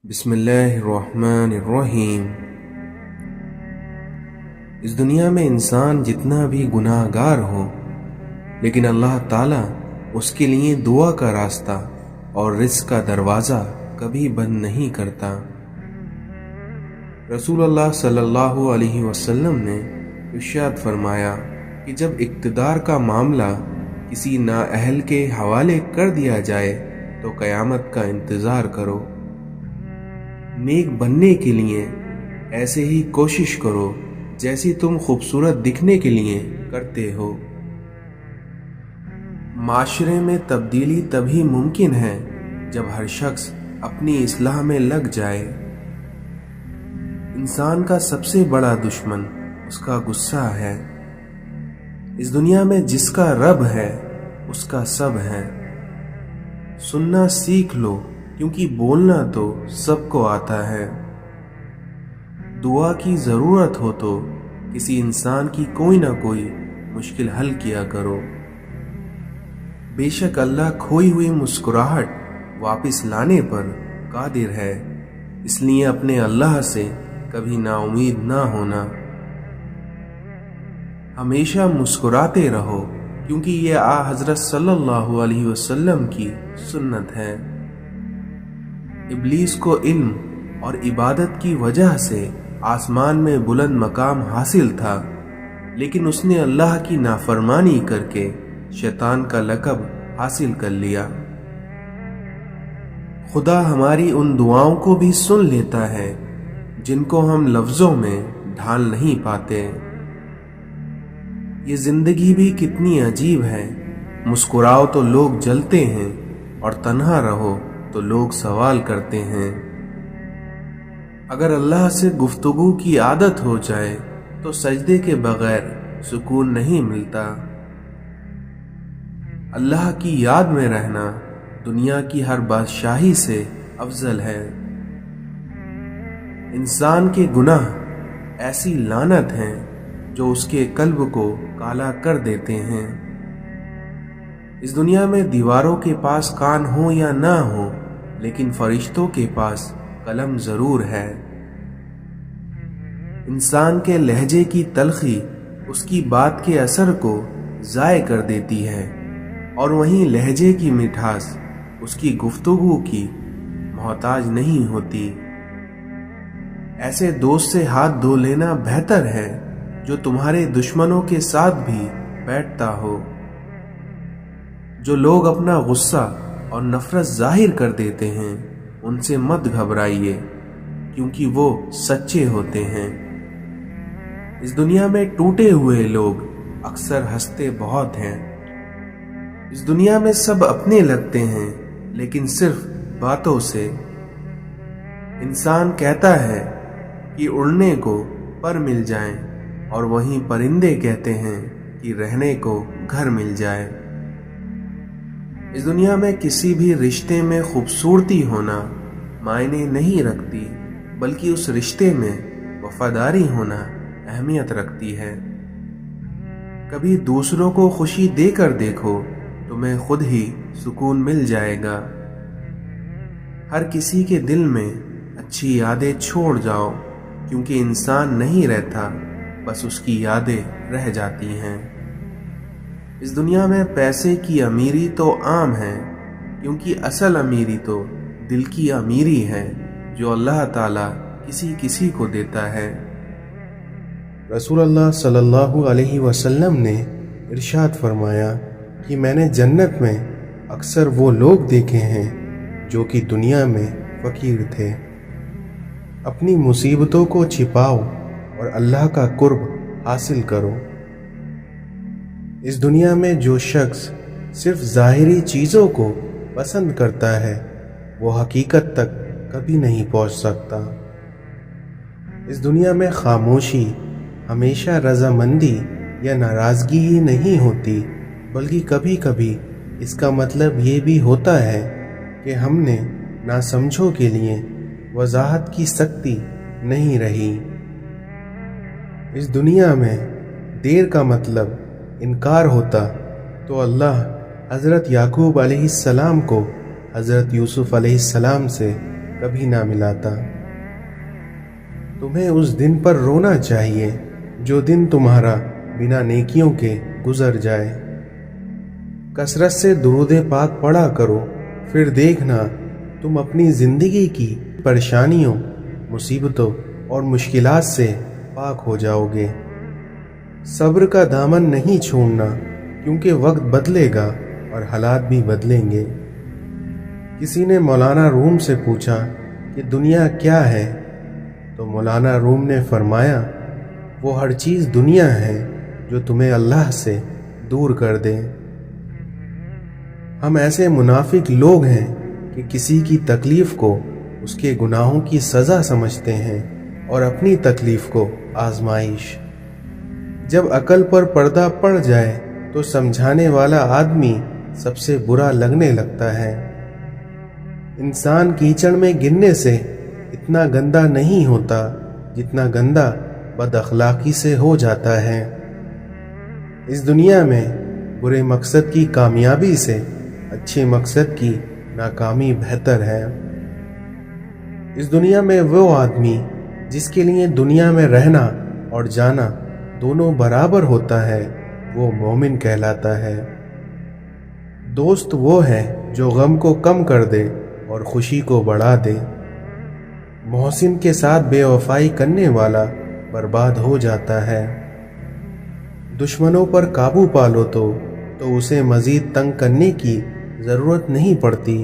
بسم اللہ الرحمن الرحیم۔ اس دنیا میں انسان جتنا بھی گناہ گار ہو، لیکن اللہ تعالیٰ اس کے لیے دعا کا راستہ اور رزق کا دروازہ کبھی بند نہیں کرتا۔ رسول اللہ صلی اللہ علیہ وسلم نے ارشاد فرمایا کہ جب اقتدار کا معاملہ کسی نااہل کے حوالے کر دیا جائے تو قیامت کا انتظار کرو۔ نیک بننے کے لیے ایسے ہی کوشش کرو جیسی تم خوبصورت دکھنے کے لیے کرتے ہو۔ معاشرے میں تبدیلی تبھی ممکن ہے جب ہر شخص اپنی اصلاح میں لگ جائے۔ انسان کا سب سے بڑا دشمن اس کا غصہ ہے۔ اس دنیا میں جس کا رب ہے اس کا سب ہے۔ سننا سیکھ لو کیونکہ بولنا تو سب کو آتا ہے۔ دعا کی ضرورت ہو تو کسی انسان کی کوئی نہ کوئی مشکل حل کیا کرو۔ بے شک اللہ کھوئی ہوئی مسکراہٹ واپس لانے پر قادر ہے، اس لیے اپنے اللہ سے کبھی نا امید نہ ہونا۔ ہمیشہ مسکراتے رہو کیونکہ یہ حضرت صلی اللہ علیہ وسلم کی سنت ہے۔ ابلیس کو علم اور عبادت کی وجہ سے آسمان میں بلند مقام حاصل تھا، لیکن اس نے اللہ کی نافرمانی کر کے شیطان کا لقب حاصل کر لیا۔ خدا ہماری ان دعاؤں کو بھی سن لیتا ہے جن کو ہم لفظوں میں ڈھال نہیں پاتے۔ یہ زندگی بھی کتنی عجیب ہے، مسکراؤ تو لوگ جلتے ہیں اور تنہا رہو تو لوگ سوال کرتے ہیں۔ اگر اللہ سے گفتگو کی عادت ہو جائے تو سجدے کے بغیر سکون نہیں ملتا۔ اللہ کی یاد میں رہنا دنیا کی ہر بادشاہی سے افضل ہے۔ انسان کے گناہ ایسی لعنت ہیں جو اس کے قلب کو کالا کر دیتے ہیں۔ اس دنیا میں دیواروں کے پاس کان ہو یا نہ ہو، لیکن فرشتوں کے پاس قلم ضرور ہے۔ انسان کے لہجے کی تلخی اس کی بات کے اثر کو ضائع کر دیتی ہے، اور وہیں لہجے کی مٹھاس اس کی گفتگو کی محتاج نہیں ہوتی۔ ایسے دوست سے ہاتھ دھو لینا بہتر ہے جو تمہارے دشمنوں کے ساتھ بھی بیٹھتا ہو۔ جو لوگ اپنا غصہ اور نفرت ظاہر کر دیتے ہیں ان سے مت گھبرائیے، کیونکہ وہ سچے ہوتے ہیں۔ اس دنیا میں ٹوٹے ہوئے لوگ اکثر ہنستے بہت ہیں۔ اس دنیا میں سب اپنے لگتے ہیں لیکن صرف باتوں سے۔ انسان کہتا ہے کہ اڑنے کو پر مل جائیں، اور وہیں پرندے کہتے ہیں کہ رہنے کو گھر مل جائے۔ اس دنیا میں کسی بھی رشتے میں خوبصورتی ہونا معنی نہیں رکھتی، بلکہ اس رشتے میں وفاداری ہونا اہمیت رکھتی ہے۔ کبھی دوسروں کو خوشی دے کر دیکھو، تمہیں خود ہی سکون مل جائے گا۔ ہر کسی کے دل میں اچھی یادیں چھوڑ جاؤ، کیونکہ انسان نہیں رہتا، بس اس کی یادیں رہ جاتی ہیں۔ اس دنیا میں پیسے کی امیری تو عام ہے، کیونکہ اصل امیری تو دل کی امیری ہے جو اللہ تعالیٰ کسی کسی کو دیتا ہے۔ رسول اللہ صلی اللہ علیہ وسلم نے ارشاد فرمایا کہ میں نے جنت میں اکثر وہ لوگ دیکھے ہیں جو کہ دنیا میں فقیر تھے۔ اپنی مصیبتوں کو چھپاؤ اور اللہ کا قرب حاصل کرو۔ اس دنیا میں جو شخص صرف ظاہری چیزوں کو پسند کرتا ہے وہ حقیقت تک کبھی نہیں پہنچ سکتا۔ اس دنیا میں خاموشی ہمیشہ رضامندی یا ناراضگی ہی نہیں ہوتی، بلکہ کبھی کبھی اس کا مطلب یہ بھی ہوتا ہے کہ ہم نے ناسمجھوں کے لیے وضاحت کی سختی نہیں رہی۔ اس دنیا میں دیر کا مطلب انکار ہوتا تو اللہ حضرت یعقوب علیہ السلام کو حضرت یوسف علیہ السلام سے کبھی نہ ملاتا۔ تمہیں اس دن پر رونا چاہیے جو دن تمہارا بنا نیکیوں کے گزر جائے۔ کثرت سے درود پاک پڑھا کرو، پھر دیکھنا تم اپنی زندگی کی پریشانیوں، مصیبتوں اور مشکلات سے پاک ہو جاؤ گے۔ صبر کا دامن نہیں چھوڑنا، کیونکہ وقت بدلے گا اور حالات بھی بدلیں گے۔ کسی نے مولانا روم سے پوچھا کہ دنیا کیا ہے؟ تو مولانا روم نے فرمایا، وہ ہر چیز دنیا ہے جو تمہیں اللہ سے دور کر دے۔ ہم ایسے منافق لوگ ہیں کہ کسی کی تکلیف کو اس کے گناہوں کی سزا سمجھتے ہیں اور اپنی تکلیف کو آزمائش۔ جب عقل پر پردہ پڑ جائے تو سمجھانے والا آدمی سب سے برا لگنے لگتا ہے۔ انسان کیچڑ میں گرنے سے اتنا گندا نہیں ہوتا جتنا گندا بد اخلاقی سے ہو جاتا ہے۔ اس دنیا میں برے مقصد کی کامیابی سے اچھے مقصد کی ناکامی بہتر ہے۔ اس دنیا میں وہ آدمی جس کے لیے دنیا میں رہنا اور جانا دونوں برابر ہوتا ہے، وہ مومن کہلاتا ہے۔ دوست وہ ہے جو غم کو کم کر دے اور خوشی کو بڑھا دے۔ محسن کے ساتھ بے وفائی کرنے والا برباد ہو جاتا ہے۔ دشمنوں پر قابو پالو تو اسے مزید تنگ کرنے کی ضرورت نہیں پڑتی،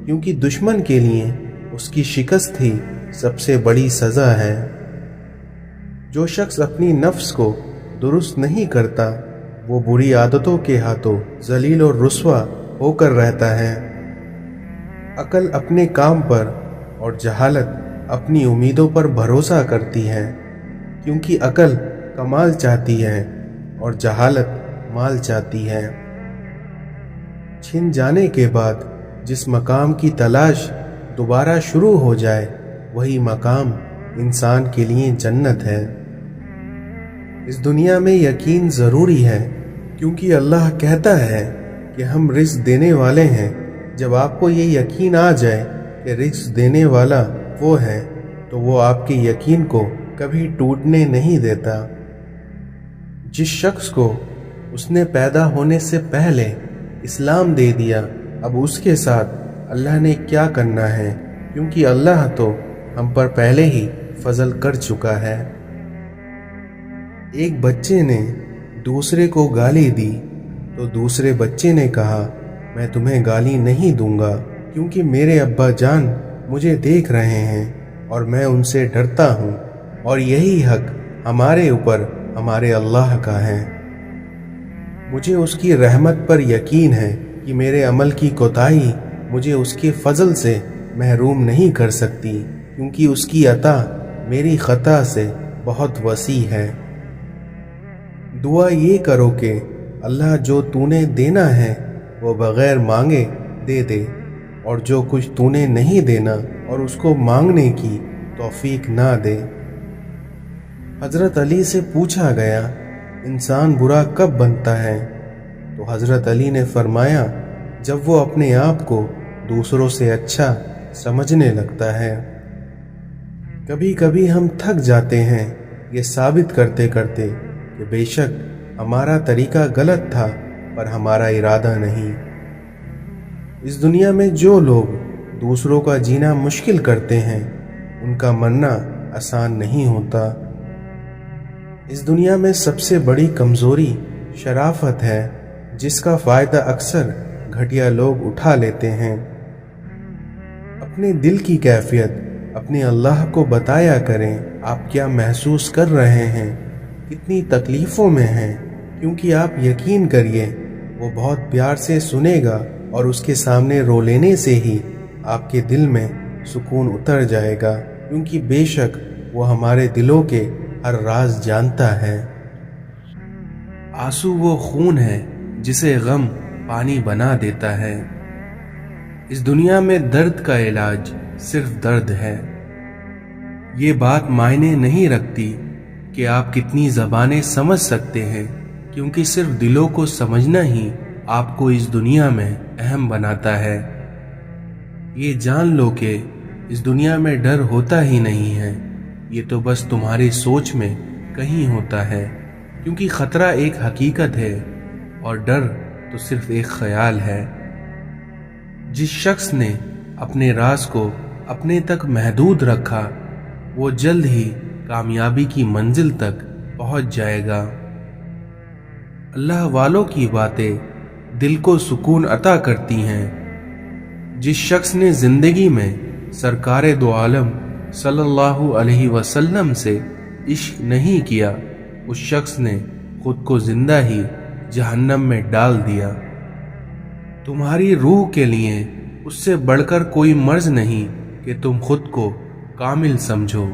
کیونکہ دشمن کے لیے اس کی شکست ہی سب سے بڑی سزا ہے۔ جو شخص اپنی نفس کو درست نہیں کرتا، وہ بری عادتوں کے ہاتھوں ذلیل اور رسوا ہو کر رہتا ہے۔ عقل اپنے کام پر اور جہالت اپنی امیدوں پر بھروسہ کرتی ہے، کیونکہ عقل کمال چاہتی ہے اور جہالت مال چاہتی ہے۔ چھن جانے کے بعد جس مقام کی تلاش دوبارہ شروع ہو جائے، وہی مقام انسان کے لیے جنت ہے۔ اس دنیا میں یقین ضروری ہے، کیونکہ اللہ کہتا ہے کہ ہم رزق دینے والے ہیں۔ جب آپ کو یہ یقین آ جائے کہ رزق دینے والا وہ ہے، تو وہ آپ کے یقین کو کبھی ٹوٹنے نہیں دیتا۔ جس شخص کو اس نے پیدا ہونے سے پہلے اسلام دے دیا، اب اس کے ساتھ اللہ نے کیا کرنا ہے، کیونکہ اللہ تو ہم پر پہلے ہی فضل کر چکا ہے۔ ایک بچے نے دوسرے کو گالی دی تو دوسرے بچے نے کہا، میں تمہیں گالی نہیں دوں گا، کیونکہ میرے ابا جان مجھے دیکھ رہے ہیں اور میں ان سے ڈرتا ہوں، اور یہی حق ہمارے اوپر ہمارے اللہ کا ہے۔ مجھے اس کی رحمت پر یقین ہے کہ میرے عمل کی کوتاہی مجھے اس کے فضل سے محروم نہیں کر سکتی، کیونکہ اس کی عطا میری خطا سے بہت وسیع ہے۔ دعا یہ کرو کہ اللہ جو تو نے دینا ہے وہ بغیر مانگے دے دے، اور جو کچھ تو نے نہیں دینا اور اس کو مانگنے کی توفیق نہ دے۔ حضرت علی سے پوچھا گیا، انسان برا کب بنتا ہے؟ تو حضرت علی نے فرمایا، جب وہ اپنے آپ کو دوسروں سے اچھا سمجھنے لگتا ہے۔ کبھی کبھی ہم تھک جاتے ہیں یہ ثابت کرتے کرتے کہ بے شک ہمارا طریقہ غلط تھا، پر ہمارا ارادہ نہیں۔ اس دنیا میں جو لوگ دوسروں کا جینا مشکل کرتے ہیں، ان کا مرنا آسان نہیں ہوتا۔ اس دنیا میں سب سے بڑی کمزوری شرافت ہے، جس کا فائدہ اکثر گھٹیا لوگ اٹھا لیتے ہیں۔ اپنے دل کی کیفیت اپنے اللہ کو بتایا کریں، آپ کیا محسوس کر رہے ہیں، کتنی تکلیفوں میں ہیں، کیونکہ آپ یقین کریے وہ بہت پیار سے سنے گا، اور اس کے سامنے رو لینے سے ہی آپ کے دل میں سکون اتر جائے گا، کیونکہ بے شک وہ ہمارے دلوں کے ہر راز جانتا ہے۔ آنسو وہ خون ہے جسے غم پانی بنا دیتا ہے۔ اس دنیا میں درد کا علاج صرف درد ہے۔ یہ بات معنی نہیں رکھتی کہ آپ کتنی زبانیں سمجھ سکتے ہیں، کیونکہ صرف دلوں کو سمجھنا ہی آپ کو اس دنیا میں اہم بناتا ہے۔ یہ جان لو کہ इस दुनिया में डर होता ही नहीं है, ये तो बस तुम्हारी सोच में कहीं होता है, क्योंकि खतरा एक हकीकत है और डर तो सिर्फ एक ख्याल है। जिस शख्स ने अपने राज को अपने तक महदूद रखा, वो जल्द ही कामयाबी की मंजिल तक पहुंच जाएगा। अल्लाह वालों की बातें दिल को सुकून अता करती हैं। जिस शख्स ने जिंदगी में सरकारे दो आलम सल्लल्लाहु अलैहि वसल्लम से इश्क नहीं किया, उस शख्स ने खुद को जिंदा ही जहन्नम में डाल दिया। तुम्हारी रूह के लिए उससे बढ़कर कोई मर्ज नहीं कि तुम खुद को कामिल समझो।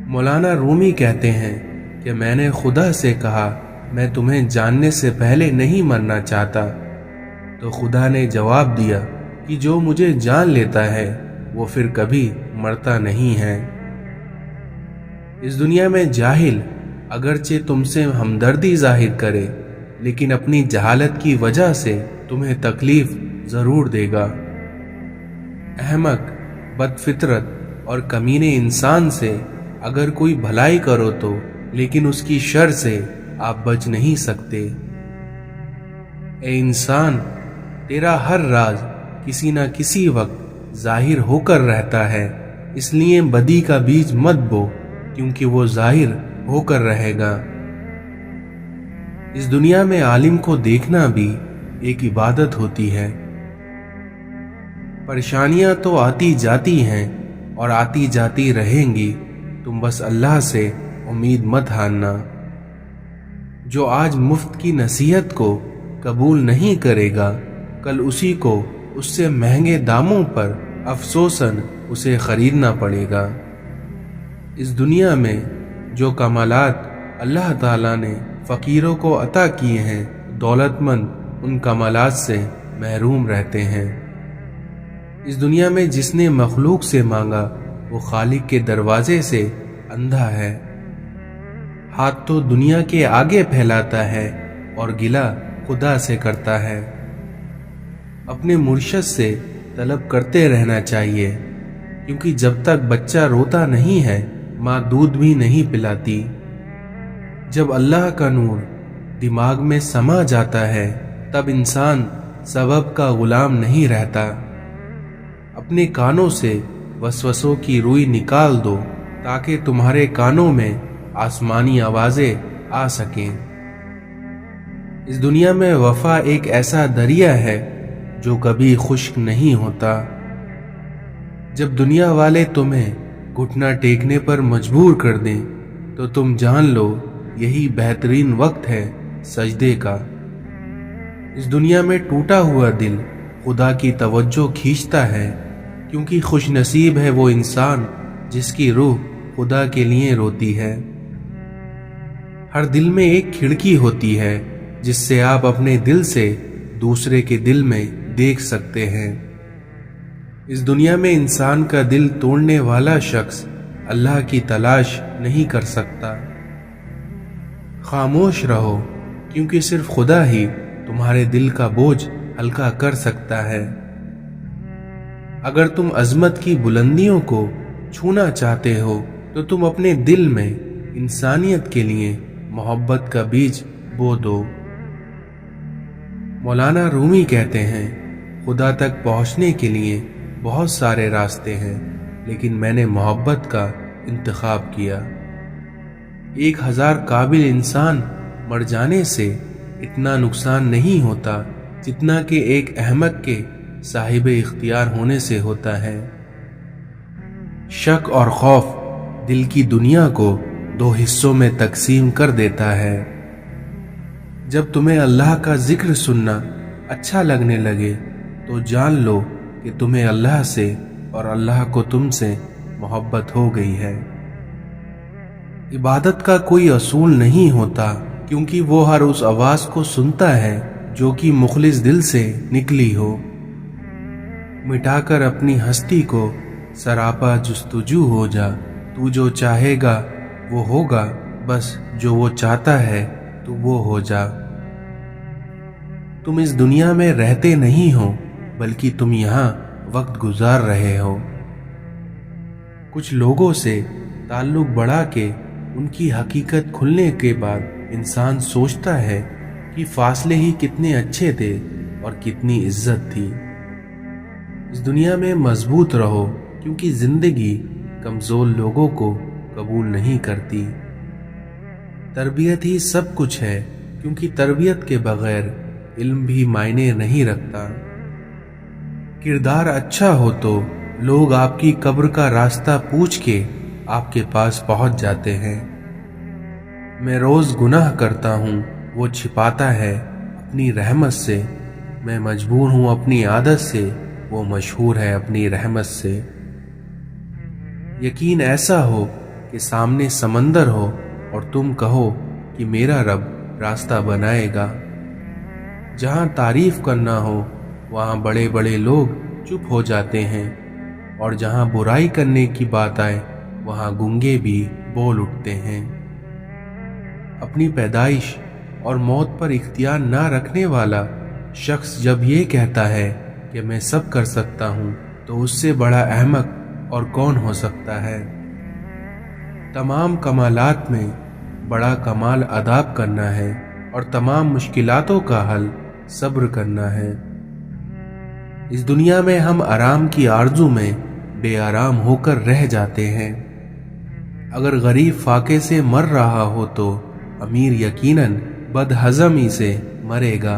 मौलाना रूमी कहते हैं कि मैंने खुदा से कहा, मैं तुम्हें जानने से पहले नहीं मरना चाहता, तो खुदा ने जवाब दिया कि जो मुझे जान लेता है वो फिर कभी मरता नहीं है। इस दुनिया में जाहिल अगरचे तुमसे हमदर्दी जाहिर करे, लेकिन अपनी जहालत की वजह से तुम्हें तकलीफ जरूर देगा। अहमक, बदफितरत और कमीने इंसान से अगर कोई भलाई करो तो, लेकिन उसकी शर से आप बच नहीं सकते। ए इंसान, तेरा हर राज किसी न किसी वक्त जाहिर होकर रहता है, इसलिए बदी का बीज मत बो, क्योंकि वो जाहिर होकर रहेगा। इस दुनिया में आलिम को देखना भी एक इबादत होती है। परेशानियां तो आती जाती हैं और आती जाती रहेंगी, तुम बस अल्लाह से उम्मीद मत हारना। जो आज मुफ्त की नसीहत को कबूल नहीं करेगा, कल उसी को उससे महंगे दामों पर अफसोसन उसे खरीदना पड़ेगा। इस दुनिया में जो कमालात अल्लाह ताला ने फ़कीरों को अता किए हैं, दौलतमंद उन कमालात से महरूम रहते हैं। इस दुनिया में जिसने मखलूक से मांगा, वो खालिक के दरवाजे से अंधा है। हाथ तो दुनिया के आगे फैलाता है और गिला खुदा से करता है। अपने मुर्शद से तलब करते रहना चाहिए, क्योंकि जब तक बच्चा रोता नहीं है, माँ दूध भी नहीं पिलाती। जब अल्लाह का नूर दिमाग में समा जाता है, तब इंसान सबब का गुलाम नहीं रहता। अपने कानों से वसवसों की रुई निकाल दो, ताकि तुम्हारे कानों में आसमानी आवाजें आ सकें। इस दुनिया में वफा एक ऐसा दरिया है जो कभी खुश्क नहीं होता। जब दुनिया वाले तुम्हें घुटना टेकने पर मजबूर कर दें, तो तुम जान लो यही बेहतरीन वक्त है सजदे का। इस दुनिया में टूटा हुआ दिल खुदा की तवज्जो खींचता है, क्योंकि खुशनसीब है वो इंसान जिसकी रूह खुदा के लिए रोती है। हर दिल में एक खिड़की होती है जिससे आप अपने दिल से दूसरे के दिल में देख सकते हैं। इस दुनिया में इंसान का दिल तोड़ने वाला शख्स अल्लाह की तलाश नहीं कर सकता। खामोश रहो, क्योंकि सिर्फ खुदा ही तुम्हारे दिल का बोझ हल्का कर सकता है। अगर तुम अजमत की बुलंदियों को छूना चाहते हो, तो तुम अपने दिल में इंसानियत के लिए मोहब्बत का बीज बो दो। मौलाना रूमी कहते हैं, खुदा तक पहुंचने के लिए बहुत सारे रास्ते हैं, लेकिन मैंने मोहब्बत का इंतखाब किया। 1000 काबिल इंसान मर जाने से इतना नुकसान नहीं होता जितना कि एक अहमक के साहिब इख्तियार होने से होता है। शक और खौफ दिल की दुनिया को 2 हिस्सों में तकसीम कर देता है। जब तुम्हें अल्लाह का जिक्र सुनना अच्छा लगने लगे, तो जान लो कि तुम्हें अल्लाह से और अल्लाह को तुमसे मोहब्बत हो गई है। इबादत का कोई असूल नहीं होता, क्योंकि वो हर उस आवाज को सुनता है जो कि मुखलिस दिल से निकली हो। मिटाकर अपनी हस्ती को सरापा जुस्तजू हो जा, तू जो चाहेगा वो होगा, बस जो वो चाहता है तो वो हो जा। तुम इस दुनिया में रहते नहीं हो, बल्कि तुम यहाँ वक्त गुजार रहे हो। कुछ लोगों से ताल्लुक बढ़ा के उनकी हकीकत खुलने के बाद इंसान सोचता है कि फासले ही कितने अच्छे थे और कितनी इज्जत थी। इस दुनिया में मजबूत रहो, क्योंकि जिंदगी कमजोर लोगों को कबूल नहीं करती। तरबियत ही सब कुछ है, क्योंकि तरबियत के बगैर इल्म भी मायने नहीं रखता। किरदार अच्छा हो तो लोग आपकी कब्र का रास्ता पूछ के आपके पास पहुंच जाते हैं। मैं रोज गुनाह करता हूँ, वो छिपाता है अपनी रहमत से। मैं मजबूर हूँ अपनी आदत से, वो मशहूर है अपनी रहमत से। यकीन ऐसा हो कि सामने समंदर हो और तुम कहो कि मेरा रब रास्ता बनाएगा। जहाँ तारीफ करना हो वहाँ बड़े बड़े लोग चुप हो जाते हैं, और जहाँ बुराई करने की बात आए वहाँ गूंगे भी बोल उठते हैं। अपनी पैदाइश और मौत पर इख्तियार ना रखने वाला शख्स जब ये कहता है कि मैं सब कर सकता हूँ, तो उससे बड़ा अहमक और कौन हो सकता है। तमाम कमालात में बड़ा कमाल अदाब करना है, और तमाम मुश्किलातों का हल सब्र करना है। इस दुनिया में हम आराम की आरजू में बेआराम होकर रह जाते हैं। अगर गरीब फाके से मर रहा हो तो अमीर यकीनन बदहज़मी से मरेगा।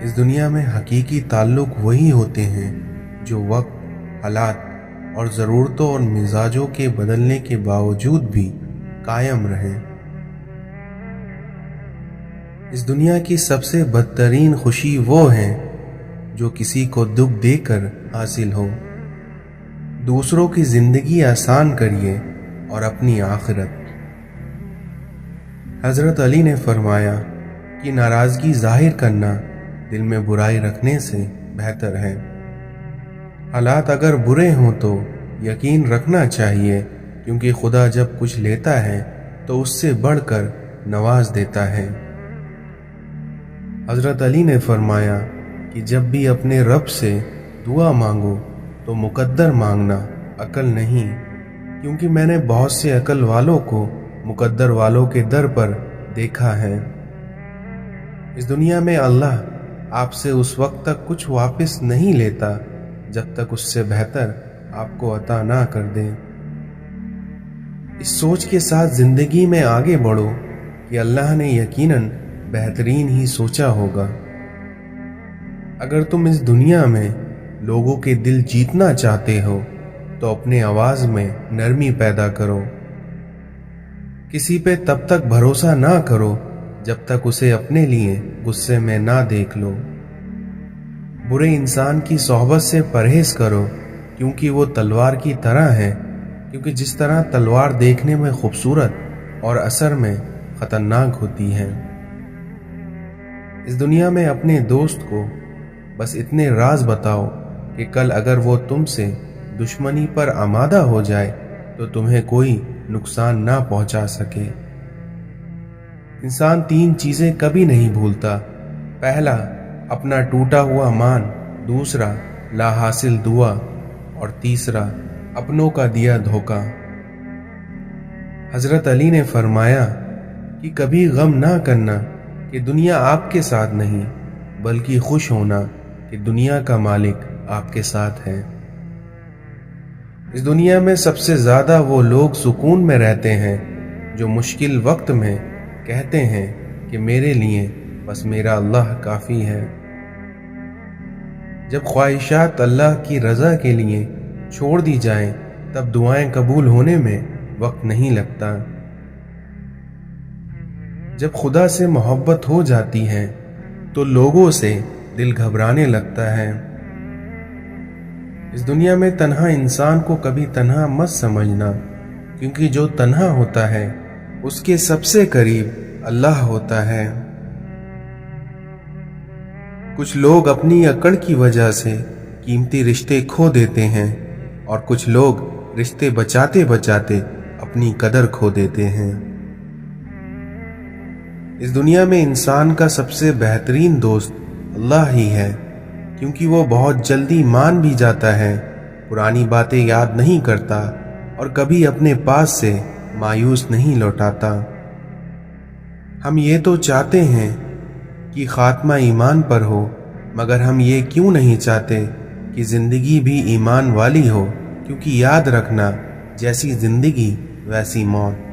इस दुनिया में हकीकी ताल्लुक वही होते हैं जो वक्त, हालात और ज़रूरतों और मिजाजों के बदलने के बावजूद भी कायम रहे। इस दुनिया की सबसे बदतरीन खुशी वो है जो किसी को दुख देकर हासिल हो। दूसरों की जिंदगी आसान करिए और अपनी आखिरत। हजरत अली ने फरमाया कि नाराजगी जाहिर करना दिल में बुराई रखने से बेहतर है। हालात अगर बुरे हों तो यकीन रखना चाहिए, क्योंकि खुदा जब कुछ लेता है तो उससे बढ़कर नवाज देता है। हजरत अली ने फरमाया कि जब भी अपने रब से दुआ मांगो तो मुकद्दर मांगना, अकल नहीं, क्योंकि मैंने बहुत से अकल वालों को मुकद्दर वालों के दर पर देखा है। इस दुनिया में अल्लाह आपसे उस वक्त तक कुछ वापस नहीं लेता जब तक उससे बेहतर आपको अता ना कर दे। इस सोच के साथ जिंदगी में आगे बढ़ो कि अल्लाह ने यकीनन बेहतरीन ही सोचा होगा। अगर तुम इस दुनिया में लोगों के दिल जीतना चाहते हो तो अपने आवाज में नरमी पैदा करो। किसी पे तब तक भरोसा ना करो जब तक उसे अपने लिए गुस्से में ना देख लो। बुरे इंसान की सोहबत से परहेज करो, क्योंकि वो तलवार की तरह है, क्योंकि जिस तरह तलवार देखने में खूबसूरत और असर में खतरनाक होती है। इस दुनिया में अपने दोस्त को बस इतने राज बताओ कि कल अगर वो तुमसे दुश्मनी पर आमादा हो जाए तो तुम्हें कोई नुकसान ना पहुंचा सके। इंसान 3 चीजें कभी नहीं भूलता। पहला, अपना टूटा हुआ मान। दूसरा, लाहासिल दुआ। और तीसरा, अपनों का दिया धोखा। हजरत अली ने फरमाया कि कभी गम ना करना कि दुनिया आपके साथ नहीं, बल्कि खुश होना कि दुनिया का मालिक आपके साथ है। इस दुनिया में सबसे ज्यादा वो लोग सुकून में रहते हैं जो मुश्किल वक्त में कहते हैं कि मेरे लिए बस मेरा अल्लाह काफी है। जब ख्वाहिशात अल्लाह की रजा के लिए छोड़ दी जाएं, तब दुआएं कबूल होने में वक्त नहीं लगता। जब खुदा से मोहब्बत हो जाती है तो लोगों से दिल घबराने लगता है। इस दुनिया में तन्हा इंसान को कभी तन्हा मत समझना, क्योंकि जो तन्हा होता है उसके सबसे करीब अल्लाह होता है। कुछ लोग अपनी अकड़ की वजह से कीमती रिश्ते खो देते हैं, और कुछ लोग रिश्ते बचाते बचाते अपनी कदर खो देते हैं। इस दुनिया में इंसान का सबसे बेहतरीन दोस्त अल्लाह ही है। کیونکہ وہ بہت جلدی مان بھی جاتا ہے، پرانی باتیں یاد نہیں کرتا اور کبھی اپنے پاس سے مایوس نہیں لوٹاتا۔ ہم یہ تو چاہتے ہیں کہ خاتمہ ایمان پر ہو، مگر ہم یہ کیوں نہیں چاہتے کہ زندگی بھی ایمان والی ہو، کیونکہ یاد رکھنا جیسی زندگی ویسی موت۔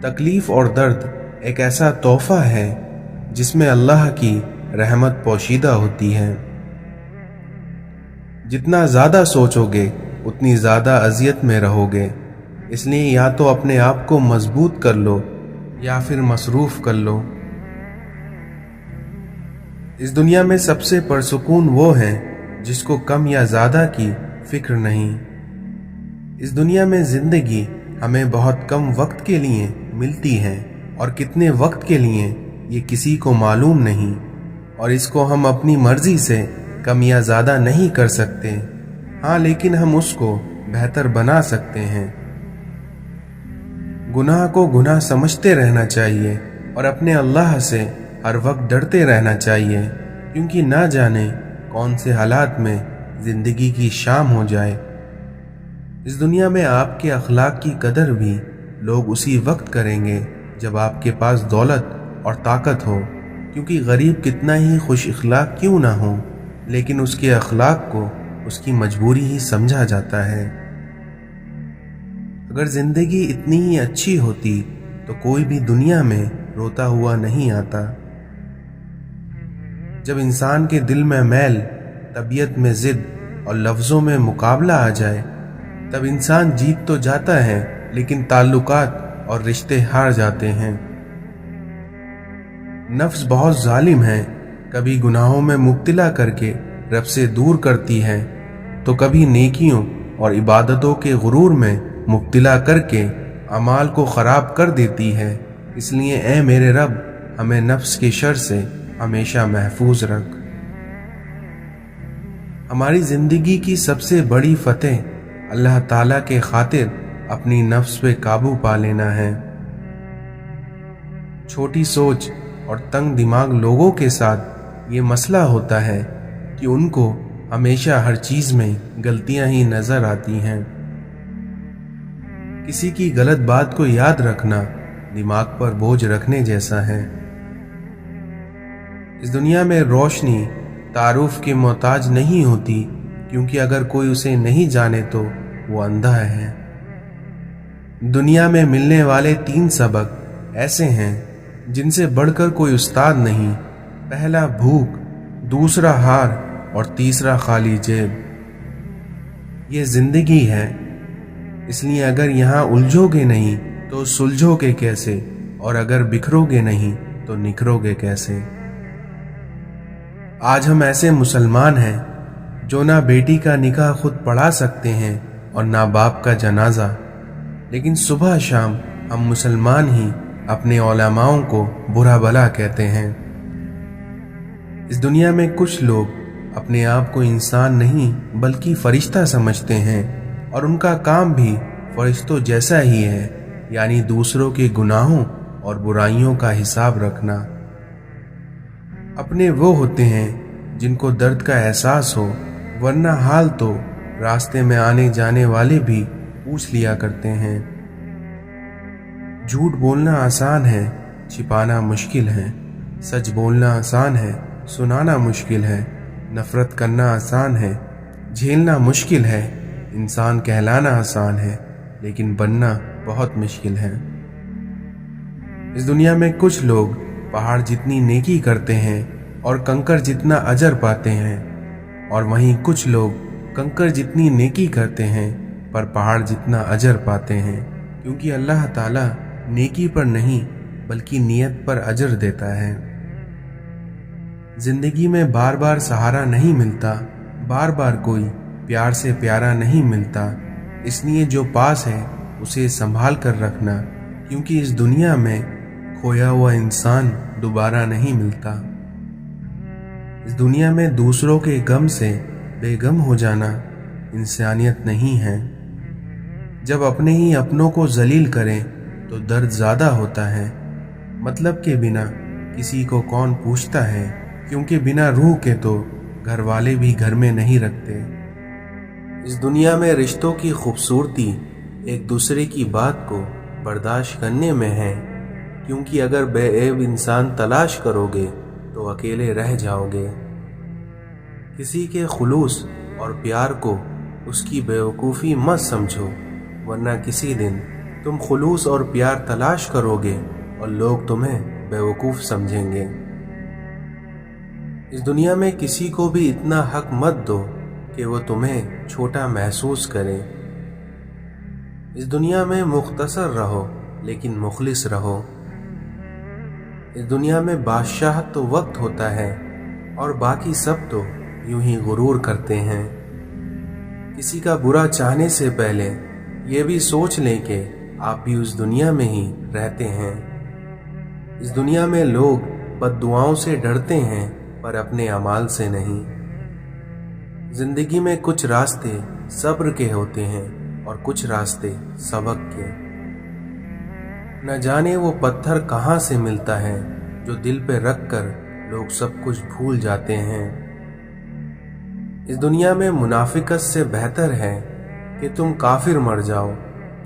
تکلیف اور درد ایک ایسا تحفہ ہے جس میں اللہ کی رحمت پوشیدہ ہوتی ہے۔ جتنا زیادہ سوچو گے اتنی زیادہ اذیت میں رہو گے، اس لیے یا تو اپنے آپ کو مضبوط کر لو یا پھر مصروف کر لو۔ اس دنیا میں سب سے پرسکون وہ ہے جس کو کم یا زیادہ کی فکر نہیں۔ اس دنیا میں زندگی ہمیں بہت کم وقت کے لیے ملتی ہے، اور کتنے وقت کے لیے یہ کسی کو معلوم نہیں، اور اس کو ہم اپنی مرضی سے کم یا زیادہ نہیں کر سکتے۔ ہاں، لیکن ہم اس کو بہتر بنا سکتے ہیں۔ گناہ کو گناہ سمجھتے رہنا چاہیے اور اپنے اللہ سے ہر وقت ڈرتے رہنا چاہیے، کیونکہ نہ جانے کون سے حالات میں زندگی کی شام ہو جائے۔ اس دنیا میں آپ کے اخلاق کی قدر بھی لوگ اسی وقت کریں گے جب آپ کے پاس دولت اور طاقت ہو، کیونکہ غریب کتنا ہی خوش اخلاق کیوں نہ ہو، لیکن اس کے اخلاق کو اس کی مجبوری ہی سمجھا جاتا ہے۔ اگر زندگی اتنی ہی اچھی ہوتی تو کوئی بھی دنیا میں روتا ہوا نہیں آتا۔ جب انسان کے دل میں میل، طبیعت میں ضد اور لفظوں میں مقابلہ آ جائے، تب انسان جیت تو جاتا ہے لیکن تعلقات اور رشتے ہار جاتے ہیں۔ نفس بہت ظالم ہے، کبھی گناہوں میں مبتلا کر کے رب سے دور کرتی ہے، تو کبھی نیکیوں اور عبادتوں کے غرور میں مبتلا کر کے اعمال کو خراب کر دیتی ہے۔ اس لیے اے میرے رب، ہمیں نفس کے شر سے ہمیشہ محفوظ رکھ۔ ہماری زندگی کی سب سے بڑی فتح اللہ تعالیٰ کے خاطر اپنی نفس پہ قابو پا لینا ہے۔ چھوٹی سوچ اور تنگ دماغ لوگوں کے ساتھ یہ مسئلہ ہوتا ہے کہ ان کو ہمیشہ ہر چیز میں غلطیاں ہی نظر آتی ہیں۔ کسی کی غلط بات کو یاد رکھنا دماغ پر بوجھ رکھنے جیسا ہے۔ اس دنیا میں روشنی تعارف کے محتاج نہیں ہوتی، کیونکہ اگر کوئی اسے نہیں جانے تو وہ اندھا ہے۔ دنیا میں ملنے والے 3 سبق ایسے ہیں جن سے بڑھ کر کوئی استاد نہیں۔ پہلا بھوک، دوسرا ہار اور تیسرا خالی جیب۔ یہ زندگی ہے، اس لیے اگر یہاں الجھو گے نہیں تو سلجھو گے کیسے، اور اگر بکھرو گے نہیں تو نکھرو گے کیسے۔ آج ہم ایسے مسلمان ہیں جو نہ بیٹی کا نکاح خود پڑھا سکتے ہیں اور نہ باپ کا جنازہ، لیکن صبح شام ہم مسلمان ہی اپنے علماؤں کو برا بھلا کہتے ہیں۔ اس دنیا میں کچھ لوگ اپنے آپ کو انسان نہیں بلکہ فرشتہ سمجھتے ہیں، اور ان کا کام بھی فرشتوں جیسا ہی ہے، یعنی دوسروں کے گناہوں اور برائیوں کا حساب رکھنا۔ اپنے وہ ہوتے ہیں جن کو درد کا احساس ہو، ورنہ حال تو راستے میں آنے جانے والے بھی پوچھ لیا کرتے ہیں۔ جھوٹ بولنا آسان ہے، چھپانا مشکل ہے۔ سچ بولنا آسان ہے، سنانا مشکل ہے۔ نفرت کرنا آسان ہے، جھیلنا مشکل ہے۔ انسان کہلانا آسان ہے، لیکن بننا بہت مشکل ہے۔ اس دنیا میں کچھ لوگ پہاڑ جتنی نیکی کرتے ہیں اور کنکر جتنا اجر پاتے ہیں، اور وہیں کچھ لوگ کنکر جتنی نیکی کرتے ہیں پر پہاڑ جتنا اجر پاتے ہیں، کیونکہ اللہ تعالیٰ نیکی پر نہیں بلکہ نیت پر اجر دیتا ہے۔ زندگی میں بار بار سہارا نہیں ملتا، بار بار کوئی پیار سے پیارا نہیں ملتا، اس لیے جو پاس ہے اسے سنبھال کر رکھنا، کیونکہ اس دنیا میں کھویا ہوا انسان دوبارہ نہیں ملتا۔ اس دنیا میں دوسروں کے غم سے بے غم ہو جانا انسانیت نہیں ہے۔ جب اپنے ہی اپنوں کو ذلیل کریں تو درد زیادہ ہوتا ہے۔ مطلب کے بنا کسی کو کون پوچھتا ہے، क्योंकि बिना रूह के तो घर वाले भी घर में नहीं रखते। इस दुनिया में रिश्तों की खूबसूरती एक दूसरे की बात को बर्दाश्त करने में है, क्योंकि अगर बेऐब इंसान तलाश करोगे तो अकेले रह जाओगे। किसी के खुलूस और प्यार को उसकी बेवकूफ़ी मत समझो, वरना किसी दिन तुम खुलूस और प्यार तलाश करोगे और लोग तुम्हें बेवकूफ़ समझेंगे। इस दुनिया में किसी को भी इतना हक मत दो कि वो तुम्हें छोटा महसूस करे। इस दुनिया में मुख्तसर रहो लेकिन मुखलिस रहो। इस दुनिया में बादशाह तो वक्त होता है और बाकी सब तो यूं ही गुरूर करते हैं। किसी का बुरा चाहने से पहले ये भी सोच लें कि आप भी उस दुनिया में ही रहते हैं। इस दुनिया में लोग बद्दुआओं से डरते हैं पर अपने अमाल से नहीं। जिंदगी में कुछ रास्ते सब्र के होते हैं और कुछ रास्ते सबक के। न जाने वो पत्थर कहाँ से मिलता है जो दिल पे रख कर लोग सब कुछ भूल जाते हैं। इस दुनिया में मुनाफिकत से बेहतर है कि तुम काफिर मर जाओ,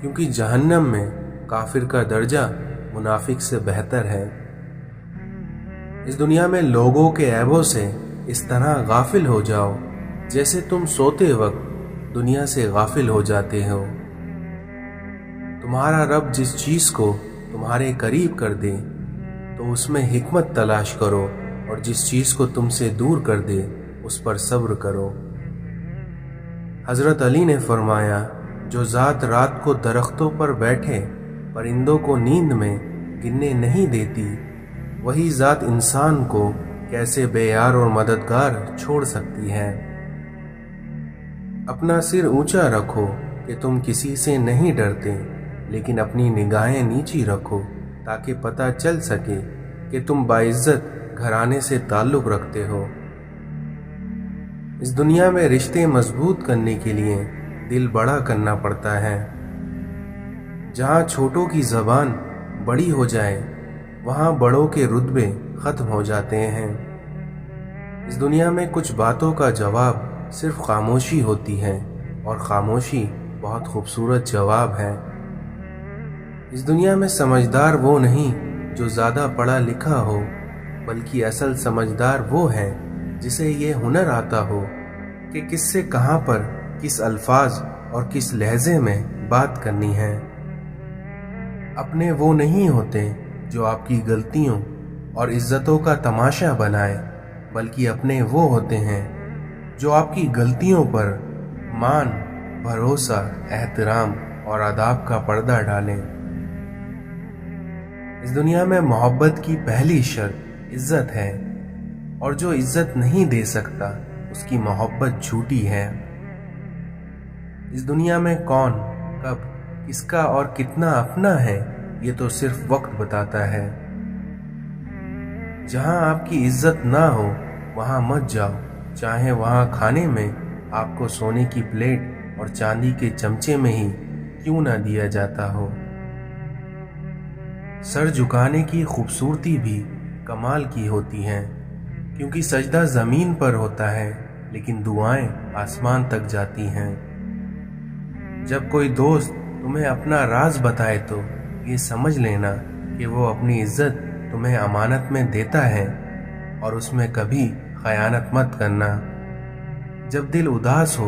क्योंकि जहन्नम में काफिर का दर्जा मुनाफिक से बेहतर है। इस दुनिया में लोगों के ऐबों से इस तरह गाफिल हो जाओ जैसे तुम सोते वक्त दुनिया से गाफिल हो जाते हो। तुम्हारा रब जिस चीज को तुम्हारे करीब कर दे तो उसमें हिकमत तलाश करो, और जिस चीज को तुमसे दूर कर दे उस पर सब्र करो। हजरत अली ने फरमाया, जो ज़ात रात को दरख्तों पर बैठे परिंदों को नींद में गिनने नहीं देती, वही ज़ात इंसान को कैसे बेयार और मददगार छोड़ सकती है। अपना सिर ऊंचा रखो कि तुम किसी से नहीं डरते, लेकिन अपनी निगाहें नीची रखो ताकि पता चल सके कि तुम बाइज्जत घराने से ताल्लुक़ रखते हो। इस दुनिया में रिश्ते मजबूत करने के लिए दिल बड़ा करना पड़ता है। जहाँ छोटों की ज़बान बड़ी हो जाए वहाँ बड़ों के रुतबे ख़त्म हो जाते हैं। इस दुनिया में कुछ बातों का जवाब सिर्फ खामोशी होती है, और खामोशी बहुत खूबसूरत जवाब है। इस दुनिया में समझदार वो नहीं जो ज़्यादा पढ़ा लिखा हो, बल्कि असल समझदार वो है जिसे ये हुनर आता हो कि किससे कहाँ पर किस अल्फाज और किस लहजे में बात करनी है। अपने वो नहीं होते जो आपकी गलतियों और इज्जतों का तमाशा बनाए, बल्कि अपने वो होते हैं जो आपकी गलतियों पर मान, भरोसा, एहतराम और आदाब का पर्दा डालें। इस दुनिया में मोहब्बत की पहली शर्त इज्जत है, और जो इज्जत नहीं दे सकता उसकी मोहब्बत झूठी है। इस दुनिया में कौन, कब, किसका और कितना अपना है ये तो सिर्फ वक्त बताता है। जहां आपकी इज्जत ना हो वहां मत जाओ, चाहे वहां खाने में आपको सोने की प्लेट और चांदी के चमचे में ही क्यों ना दिया जाता हो। सर झुकाने की खूबसूरती भी कमाल की होती है, क्योंकि सजदा ज़मीन पर होता है लेकिन दुआएं आसमान तक जाती हैं। जब कोई दोस्त तुम्हें अपना राज बताए तो ये समझ लेना कि वो अपनी इज्जत तुम्हें अमानत में देता है, और उसमें कभी खयानत मत करना। जब दिल उदास हो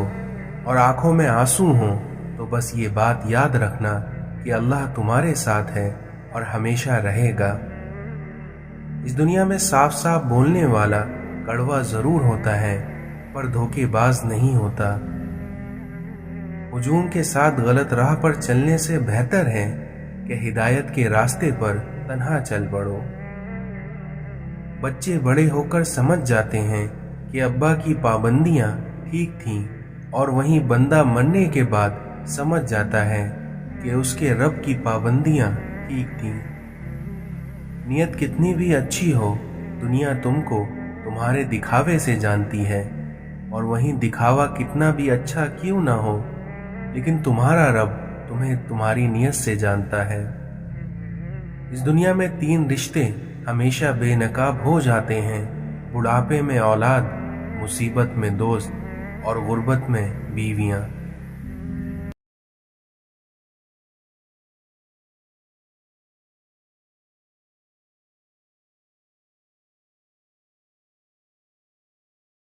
और आंखों में आंसू हो तो बस ये बात याद रखना कि अल्लाह तुम्हारे साथ है और हमेशा रहेगा। इस दुनिया में साफ साफ बोलने वाला कड़वा जरूर होता है, पर धोखेबाज नहीं होता। हुजूम के साथ गलत राह पर चलने से बेहतर है कि हिदायत के रास्ते पर तन्हा चल पड़ो। बच्चे बड़े होकर समझ जाते हैं कि अब्बा की पाबंदियां ठीक थीं, और वहीं बंदा मरने के बाद समझ जाता है कि उसके रब की पाबंदियां ठीक थीं। नियत कितनी भी अच्छी हो, दुनिया तुमको तुम्हारे दिखावे से जानती है, और वहीं दिखावा कितना भी अच्छा क्यों ना हो, लेकिन तुम्हारा रब तुम्हें तुम्हारी नियत से जानता है। इस दुनिया में 3 रिश्ते हमेशा बेनकाब हो जाते हैं, بڑھاپے میں اولاد، مصیبت میں دوست اور غربت میں بیویاں۔